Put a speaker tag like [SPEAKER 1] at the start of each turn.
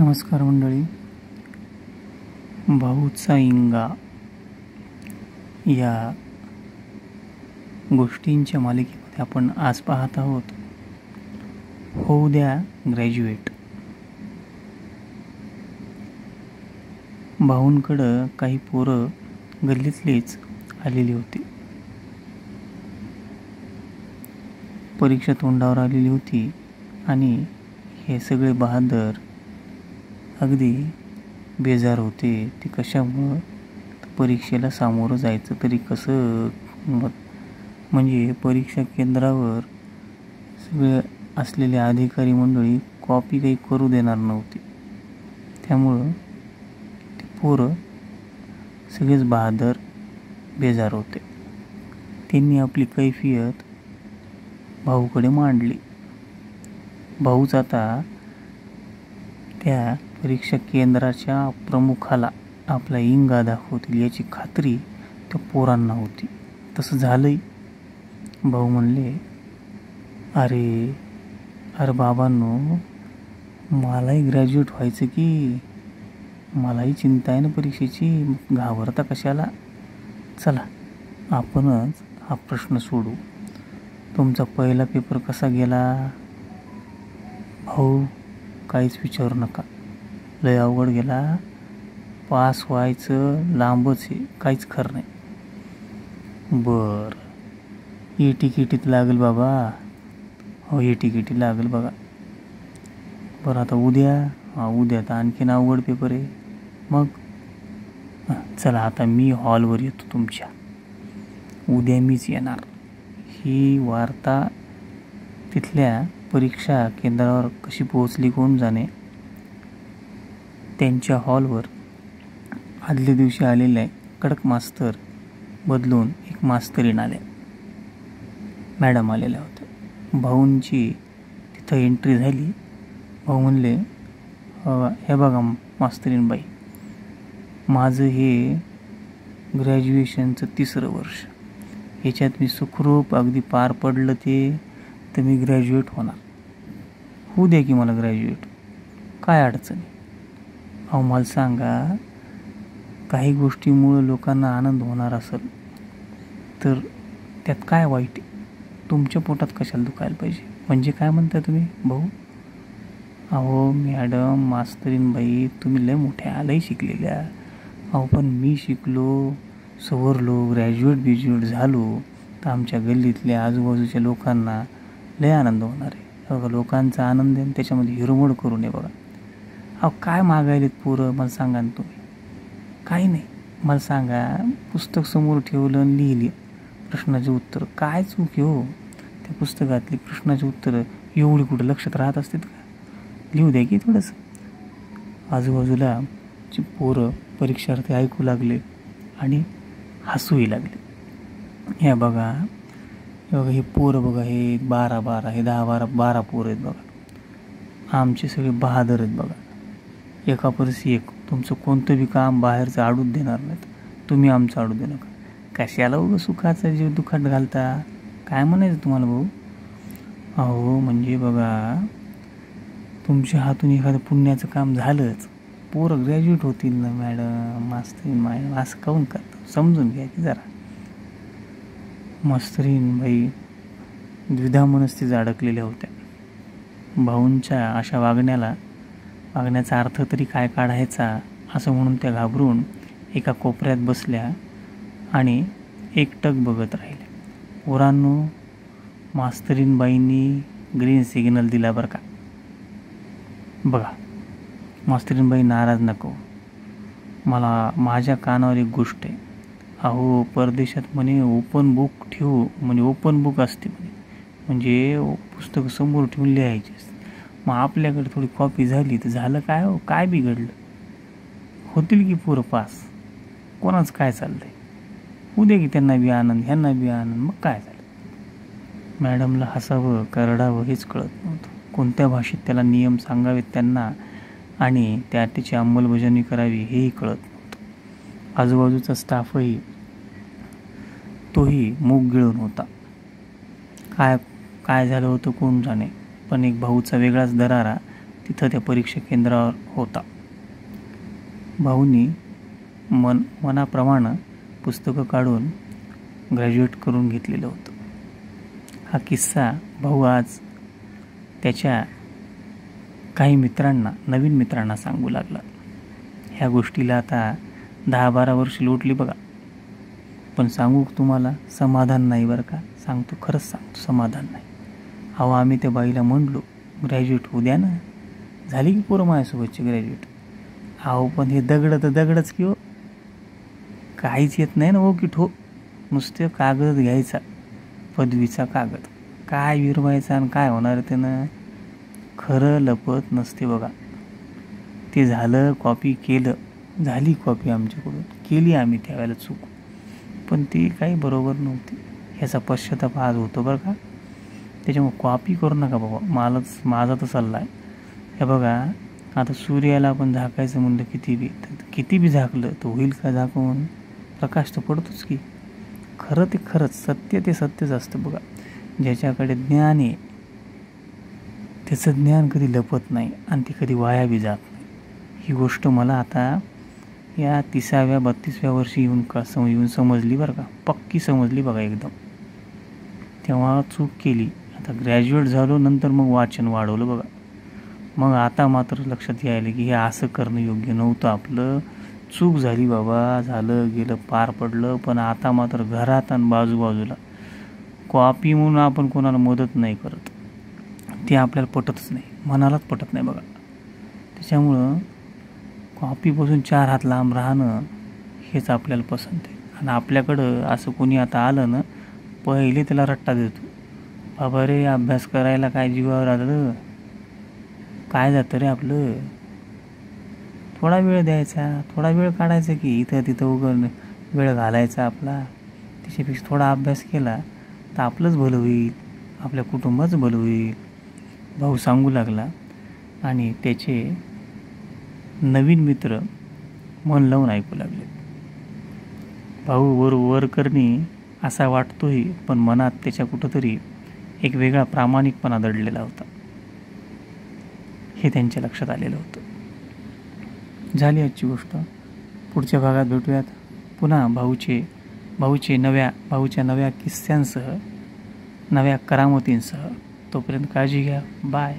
[SPEAKER 1] नमस्कार मंडळी. भाऊचा इंगा या गोष्टींच्या मालिकेमध्ये आपण आज पाहत आहोत होऊ द्या ग्रॅज्युएट. भाऊंकडं काही पोरं गल्लीतलीच आलेली होती. परीक्षा तोंडावर आलेली होती आणि हे सगळे बहादर अगदी बेजार होते. ते कशामुळं? परीक्षेला सामोरं जायचं तरी कसं? म्हणजे परीक्षा केंद्रावर सगळे असलेले अधिकारी मंडळी कॉपी काही करू देणार नव्हती. त्यामुळं ते पोरं सगळेच बहादर बेजार होते. त्यांनी आपली कैफियत भाऊकडे मांडली. भाऊच आता त्या परीक्षा केंद्राच्या प्रमुखाला आपला इंगा दाखवतील याची खात्री त्या पोरांना होती. तसं झालंही. भाऊ म्हणले, अरे बाबांनो, मलाही ग्रॅज्युएट व्हायचं की, मलाही चिंता आहे ना परीक्षेची, घाबरता कशाला? चला आपणच हा प्रश्न सोडू. तुमचा पहिला पेपर कसा गेला? भाऊ, काहीच विचारू नका, लय अवघड गेला. पास व्हायचं लांबच आहे, काहीच खरं नाही. बरं, ए-तिकीटीत लागेल बाबा. हो, ए-तिकीटी लागेल बघा. बरं, आता उद्या तर आणखीन अवघड पेपर आहे. मग चला, आता मी हॉलवर येतो तुमच्या. उद्या मीच येणार. ही वार्ता तिथल्या परीक्षा केंद्रावर कशी पोहोचली कोण जाणे. त्यांच्या हॉलवर आदल्या दिवशी आलेल्या कडक मास्तर बदलून एक मास्तरीण आल्या. मॅडम आलेल्या होत्या. भाऊंची तिथं एंट्री झाली. भाऊ म्हणले, हे बघा मास्तरीण बाई, माझं हे ग्रॅज्युएशनचं 3रं वर्ष. ह्याच्यात मी सुखरूप अगदी पार पडलं तर मी ग्रॅज्युएट होणार. होऊ द्या की मला ग्रॅज्युएट, काय अडचण? अहो मला सांगा, काही गोष्टीमुळं लोकांना आनंद होणार असेल तर त्यात काय वाईट आहे? तुमच्या पोटात कशाला दुखायला पाहिजे? म्हणजे काय म्हणता तुम्ही भाऊ? अहो मॅडम, मास्तरीण बाई, तुम्ही लय मोठ्या लय शिकलेल्या. अहो पण मी शिकलो, सवरलो, ग्रॅज्युएट झालो तर आमच्या गल्लीतल्या आजूबाजूच्या लोकांना लय आनंद होणार आहे. बघा, लोकांचा आनंद आहे त्याच्यामध्ये हिरमोड करू नये. बघा, अहो काय मागायलेत पोरं मला सांगा ना तुम्ही? काही नाही. मला सांगा, पुस्तक समोर ठेवलं आणि लिहिली प्रश्नाचे उत्तर, काय चूक आहे हो? त्या पुस्तकातली प्रश्नाची उत्तरं एवढी कुठं लक्षात राहत असतात का? लिहू द्या की थोडंसं. आजूबाजूला जी पोरं परीक्षार्थी ऐकू लागले आणि हसूही लागले. हे बघा हे पोरं बघा, हे 12 हे 10-12 पोरं आहेत बघा. आमचे सगळे बहादर आहेत बघा. एकापरशी एक. तुमचं कोणतं बी काम बाहेरचं अडूच देणार नाहीत. तुम्ही आमचं अडू दे नका. कशाला उगं सुखाचा जीव दुखात घालता? काय म्हणायचं तुम्हाला भाऊ? अहो म्हणजे बघा, तुमच्या हातून एखादं पुण्याचं काम झालंच, पोरं ग्रॅज्युएट होतील ना मॅडम, मास्तरीण. असं काहून करता? समजून घ्या की जरा. मास्तरीण बाई द्विधा मनस्थितीत अडकलेल्या होत्या. भाऊंच्या अशा वागण्याचा अर्थ तरी काय काढायचा असं म्हणून त्या घाबरून एका कोपऱ्यात बसल्या आणि एकटक बघत राहिल्या. पोरांनो, मास्तरीण बाईंनी ग्रीन सिग्नल दिला बरं का. बघा, मास्तरीण बाई नाराज नको. माझ्या कानावर एक गोष्ट आहे. अहो परदेशात म्हणे ओपन बुक ठेवू, म्हणजे ओपन बुक असते म्हणजे पुस्तकं समोर ठेवून लिहायची असते. मग आपल्याकडे थोडी कॉपी झाली तर झालं काय हो? काय बिघडलं? होतील की पोरं पास. कोणाचं काय चाललंय? उद्या की त्यांना बी आनंद, ह्यांना बी आनंद. मग काय झालं? मॅडमला हसावं का रडावं हेच कळत नव्हतं. कोणत्या भाषेत त्याला नियम सांगावेत त्यांना आणि त्याची अंमलबजावणी करावी हेही कळत नव्हतं. आजूबाजूचा स्टाफही तोही मूग गिळून होता. काय झालं होतं कोण जाणे. पण एक भाऊचा वेगळाच दरारा तिथं त्या परीक्षा केंद्रावर होता. भाऊनी मनाप्रमाणे पुस्तकं काढून ग्रॅज्युएट करून घेतलेलं होतं. हा किस्सा भाऊ आज त्याच्या काही मित्रांना, नवीन मित्रांना सांगू लागला. ह्या गोष्टीला आता 10-12 वर्ष लोटली बघा. पण सांगू तुम्हाला समाधान नाही बरं का. सांगतो, खरंच सांगतो, समाधान नाही. अहो आम्ही त्या बाईला म्हणलो ग्रॅज्युएट होऊ द्या ना. झाली की पोरं माझ्यासोबतची ग्रॅज्युएट. अहो पण हे दगड तर दगडच की हो, काहीच येत नाही ना हो की ठो. नुसते कागद घ्यायचा, पदवीचा कागद, काय विरवायचा आणि काय होणार त्यानं. खरं लपत नसते बघा. ते झालं, कॉपी केलं, झाली कॉपी आमच्याकडून, केली आम्ही त्यावेळेला चूक, पण ती काही बरोबर नव्हती. ह्याचा पश्चाताप आज होतो बरं का. त्याच्यामुळे कॉपी करू नका बाबा. माझा तर सल्ला आहे. हे बघा, आता सूर्याला आपण झाकायचं म्हणलं किती बी झाकलं तर होईल का झाकून. प्रकाश तर पडतोच की. खरं ते खरंच, सत्य ते सत्यच असतं बघा. ज्याच्याकडे ज्ञान आहे त्याचं ज्ञान कधी लपत नाही आणि ती कधी वाया बी जात नाही. ही गोष्ट मला आता या 30व्या-32व्या वर्षी येऊन समजली बरं का. पक्की समजली बघा एकदम. तेव्हा चूक केली. आता ग्रॅज्युएट झालो, नंतर मग वाचन वाढवलं बघा. मग आता मात्र लक्षात यायला की हे असं करणं योग्य नव्हतं आपलं. चूक झाली बाबा, झालं गेलं, पार पडलं. पण आता मात्र घरात आणि बाजूबाजूला कॉपी म्हणून आपण कोणाला मदत नाही करत. ते आपल्याला पटतच नाही, मनालाच पटत नाही बघा. त्याच्यामुळं कॉपीपासून 4 हात लांब राहणं हेच आपल्याला पसंत आहे. आणि आपल्याकडं असं कोणी आता आलं ना, पहिले त्याला रट्टा देतो. बाबा रे, अभ्यास करायला काय जीवावर आलं, काय जातं रे आपलं. थोडा वेळ द्यायचा, थोडा वेळ काढायचा की इथं तिथं वेळ घालायचा आपला. त्याच्यापेक्षा थोडा अभ्यास केला तर आपलंच भलं होईल, आपल्या कुटुंबाचं भलं होईल. भाऊ सांगू लागला आणि त्याचे नवीन मित्र मन लावून ऐकू लागले. भाऊ वर करणी असा वाटतोही, पण मनात त्याच्या कुठंतरी एक वेगळा प्रामाणिकपणा दडलेला होता. हे त्यांच्या लक्षात आलेलं होतं. झाली आजची गोष्ट. पुढच्या भागात भेटूयात पुन्हा भाऊच्या नव्या किस्स्यांसह, नव्या करामतींसह. तोपर्यंत काळजी घ्या. बाय.